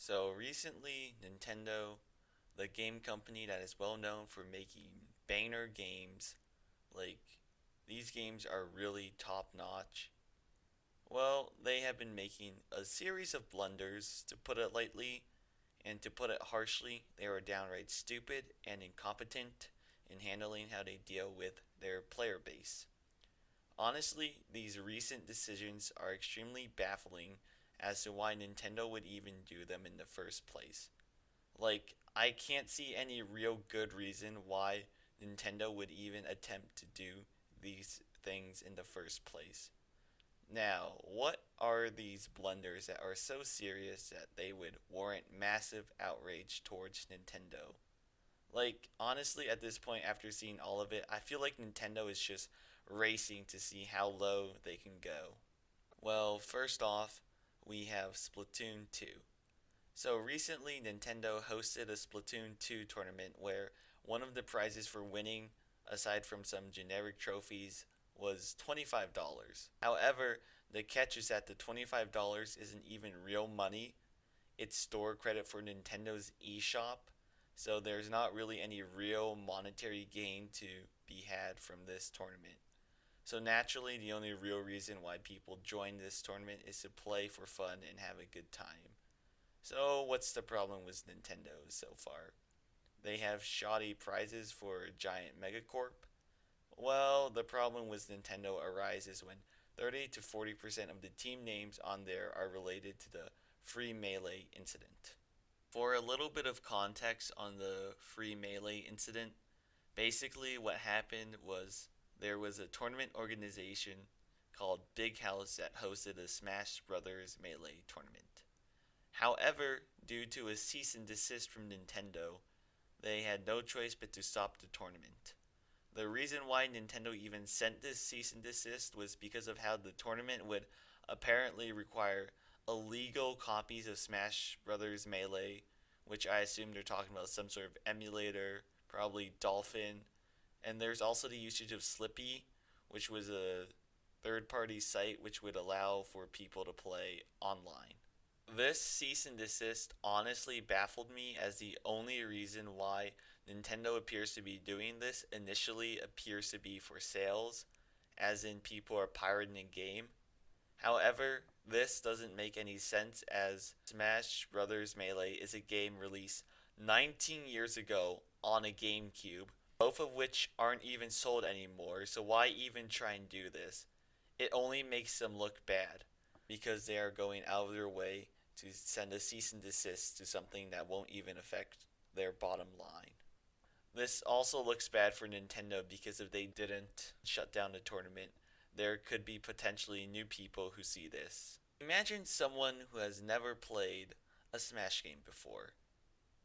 So recently, Nintendo, the game company that is well known for making banger games, like these games are really top notch. Well, they have been making a series of blunders, to put it lightly, and to put it harshly, they are downright stupid and incompetent in handling how they deal with their player base. Honestly, these recent decisions are extremely baffling as to why Nintendo would even do them in the first place. Like, I can't see any real good reason why Nintendo would even attempt to do these things in the first place. Now, what are these blunders that are so serious that they would warrant massive outrage towards Nintendo? Like, honestly, at this point, after seeing all of it, I feel like Nintendo is just racing to see how low they can go. Well, first off, we have Splatoon 2. So recently, Nintendo hosted a Splatoon 2 tournament where one of the prizes for winning, aside from some generic trophies, was $25. However, the catch is that the $25 isn't even real money, it's store credit for Nintendo's eShop, so there's not really any real monetary gain to be had from this tournament. So naturally, the only real reason why people join this tournament is to play for fun and have a good time. So, what's the problem with Nintendo so far? They have shoddy prizes for Giant Megacorp. Well, the problem with Nintendo arises when 30 to 40% of the team names on there are related to the Free Melee incident. For a little bit of context on the Free Melee incident, basically what happened was there was a tournament organization called Big House that hosted a Smash Brothers Melee tournament. However, due to a cease and desist from Nintendo, they had no choice but to stop the tournament. The reason why Nintendo even sent this cease and desist was because of how the tournament would apparently require illegal copies of Smash Brothers Melee, which I assume they're talking about some sort of emulator, probably Dolphin. And there's also the usage of Slippy, which was a third party site which would allow for people to play online. This cease and desist honestly baffled me, as the only reason why Nintendo appears to be doing this initially appears to be for sales, as in people are pirating a game. However, this doesn't make any sense, as Smash Brothers Melee is a game released 19 years ago on a GameCube, both of which aren't even sold anymore, so why even try and do this? It only makes them look bad because they are going out of their way to send a cease and desist to something that won't even affect their bottom line. This also looks bad for Nintendo because if they didn't shut down the tournament, there could be potentially new people who see this. Imagine someone who has never played a Smash game before.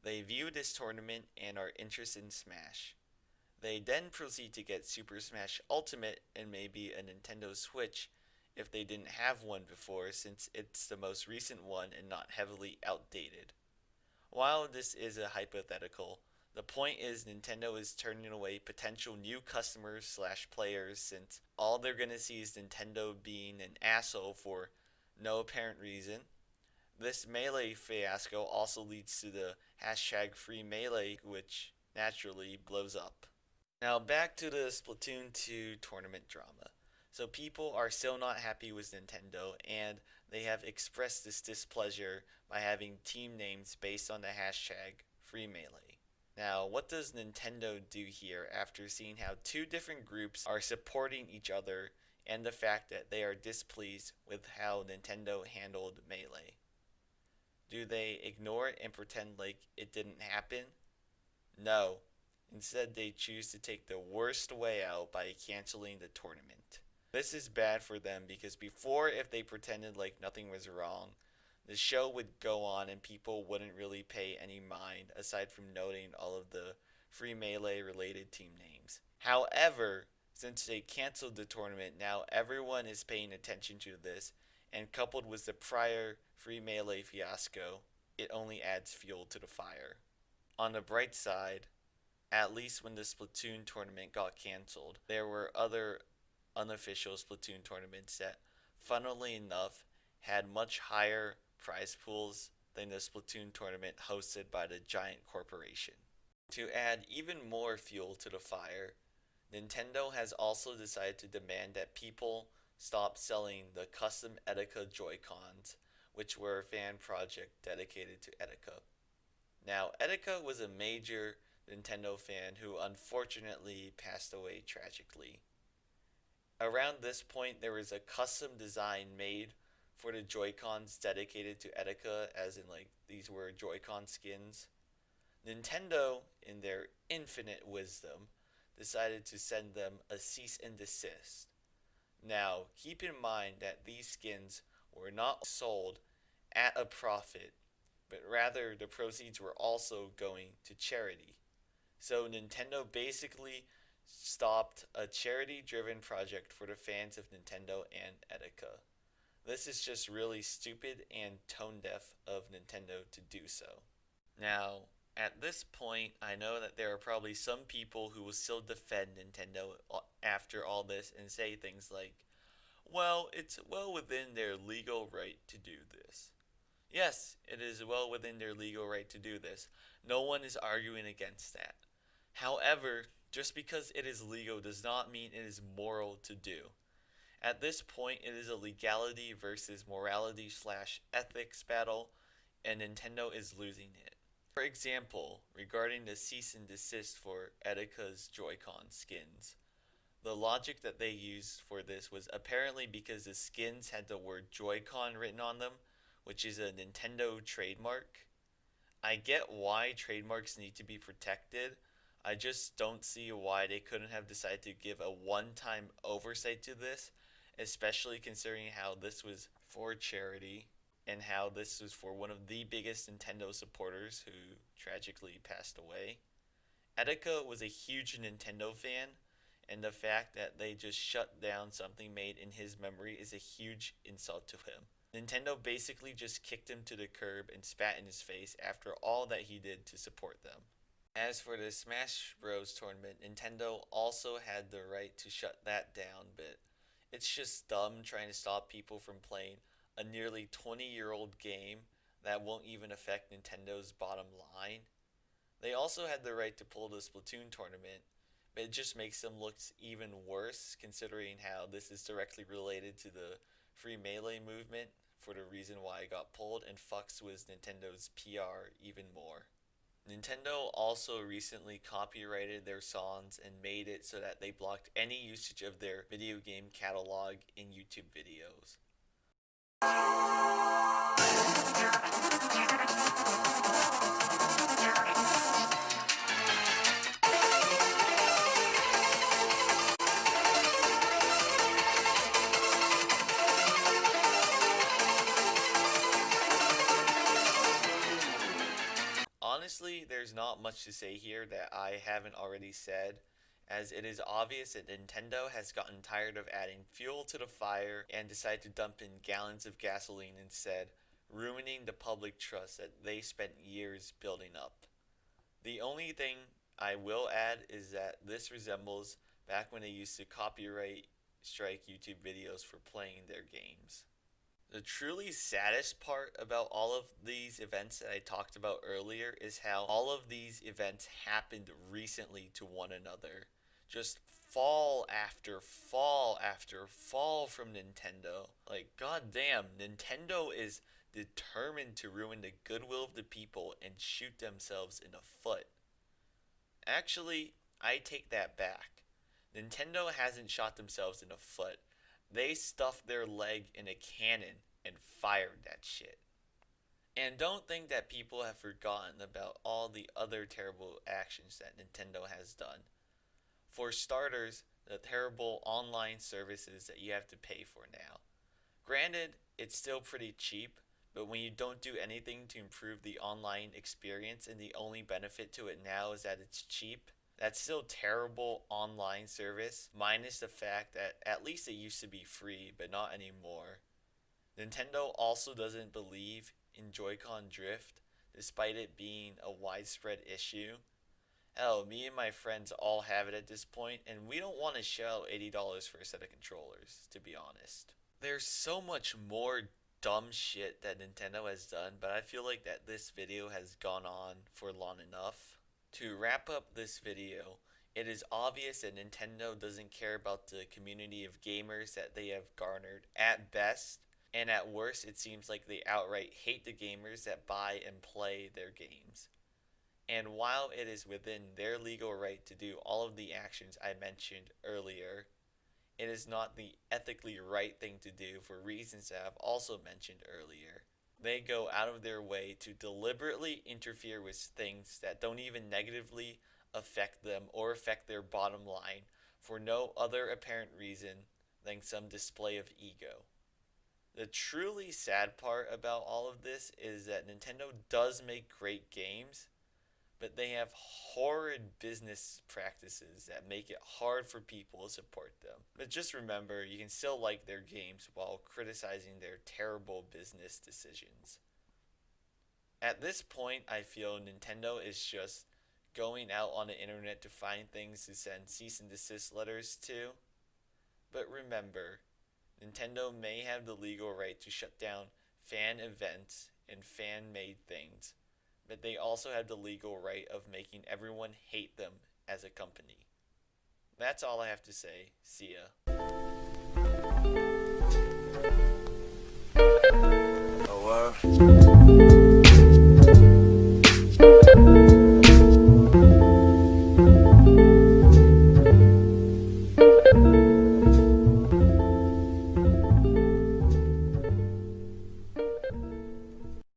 They view this tournament and are interested in Smash. They then proceed to get Super Smash Ultimate and maybe a Nintendo Switch if they didn't have one before, since it's the most recent one and not heavily outdated. While this is a hypothetical, the point is Nintendo is turning away potential new customers slash players, since all they're gonna see is Nintendo being an asshole for no apparent reason. This Melee fiasco also leads to the hashtag free Melee, which naturally blows up. Now back to the Splatoon 2 tournament drama. So people are still not happy with Nintendo, and they have expressed this displeasure by having team names based on the hashtag FreeMelee. Now, what does Nintendo do here after seeing how two different groups are supporting each other and the fact that they are displeased with how Nintendo handled Melee? Do they ignore it and pretend like it didn't happen? No. Instead, they choose to take the worst way out by canceling the tournament. This is bad for them because before, if they pretended like nothing was wrong, the show would go on and people wouldn't really pay any mind aside from noting all of the free Melee related team names. However, since they canceled the tournament, now everyone is paying attention to this, and coupled with the prior free Melee fiasco, it only adds fuel to the fire. On the bright side, at least when the Splatoon tournament got canceled, there were other unofficial Splatoon tournaments that, funnily enough, had much higher prize pools than the Splatoon tournament hosted by the giant corporation. To add even more fuel to the fire, Nintendo has also decided to demand that people stop selling the custom Etika Joy-Cons, which were a fan project dedicated to Etika. Now, Etika was a major Nintendo fan who unfortunately passed away tragically. Around this point, there was a custom design made for the Joy-Cons dedicated to Etika, as in, like, these were Joy-Con skins. Nintendo, in their infinite wisdom, decided to send them a cease and desist. Now, keep in mind that these skins were not sold at a profit, but rather the proceeds were also going to charity. So Nintendo basically stopped a charity-driven project for the fans of Nintendo and Etika. This is just really stupid and tone-deaf of Nintendo to do so. Now, at this point, I know that there are probably some people who will still defend Nintendo after all this and say things like, well, it's well within their legal right to do this. Yes, it is well within their legal right to do this. No one is arguing against that. However, just because it is legal does not mean it is moral to do. At this point, it is a legality versus morality / ethics battle, and Nintendo is losing it. For example, regarding the cease and desist for Etika's Joy-Con skins, the logic that they used for this was apparently because the skins had the word Joy-Con written on them, which is a Nintendo trademark. I get why trademarks need to be protected. I just don't see why they couldn't have decided to give a one-time oversight to this, especially considering how this was for charity and how this was for one of the biggest Nintendo supporters who tragically passed away. Etika was a huge Nintendo fan, and the fact that they just shut down something made in his memory is a huge insult to him. Nintendo basically just kicked him to the curb and spat in his face after all that he did to support them. As for the Smash Bros. Tournament, Nintendo also had the right to shut that down, but it's just dumb trying to stop people from playing a nearly 20-year-old game that won't even affect Nintendo's bottom line. They also had the right to pull the Splatoon tournament, but it just makes them look even worse considering how this is directly related to the Free Melee movement for the reason why it got pulled and fucks with Nintendo's PR even more. Nintendo also recently copyrighted their songs and made it so that they blocked any usage of their video game catalog in YouTube videos. Honestly, there's not much to say here that I haven't already said, as it is obvious that Nintendo has gotten tired of adding fuel to the fire and decided to dump in gallons of gasoline instead, ruining the public trust that they spent years building up. The only thing I will add is that this resembles back when they used to copyright strike YouTube videos for playing their games. The truly saddest part about all of these events that I talked about earlier is how all of these events happened recently to one another. Just fall after fall after fall from Nintendo. Like, goddamn, Nintendo is determined to ruin the goodwill of the people and shoot themselves in the foot. Actually, I take that back. Nintendo hasn't shot themselves in the foot. They stuffed their leg in a cannon and fired that shit. And don't think that people have forgotten about all the other terrible actions that Nintendo has done. For starters, the terrible online services that you have to pay for now. Granted, it's still pretty cheap, but when you don't do anything to improve the online experience and the only benefit to it now is that it's cheap, that's still terrible online service, minus the fact that at least it used to be free, but not anymore. Nintendo also doesn't believe in Joy-Con drift, despite it being a widespread issue. Hell, me and my friends all have it at this point, and we don't want to shell $80 for a set of controllers, to be honest. There's so much more dumb shit that Nintendo has done, but I feel like that this video has gone on for long enough. To wrap up this video, it is obvious that Nintendo doesn't care about the community of gamers that they have garnered at best, and at worst it seems like they outright hate the gamers that buy and play their games. And while it is within their legal right to do all of the actions I mentioned earlier, it is not the ethically right thing to do for reasons that I've also mentioned earlier. They go out of their way to deliberately interfere with things that don't even negatively affect them or affect their bottom line for no other apparent reason than some display of ego. The truly sad part about all of this is that Nintendo does make great games, but they have horrid business practices that make it hard for people to support them. But just remember, you can still like their games while criticizing their terrible business decisions. At this point, I feel Nintendo is just going out on the internet to find things to send cease and desist letters to. But remember, Nintendo may have the legal right to shut down fan events and fan-made things, but they also have the legal right of making everyone hate them as a company. That's all I have to say. See ya. Oh,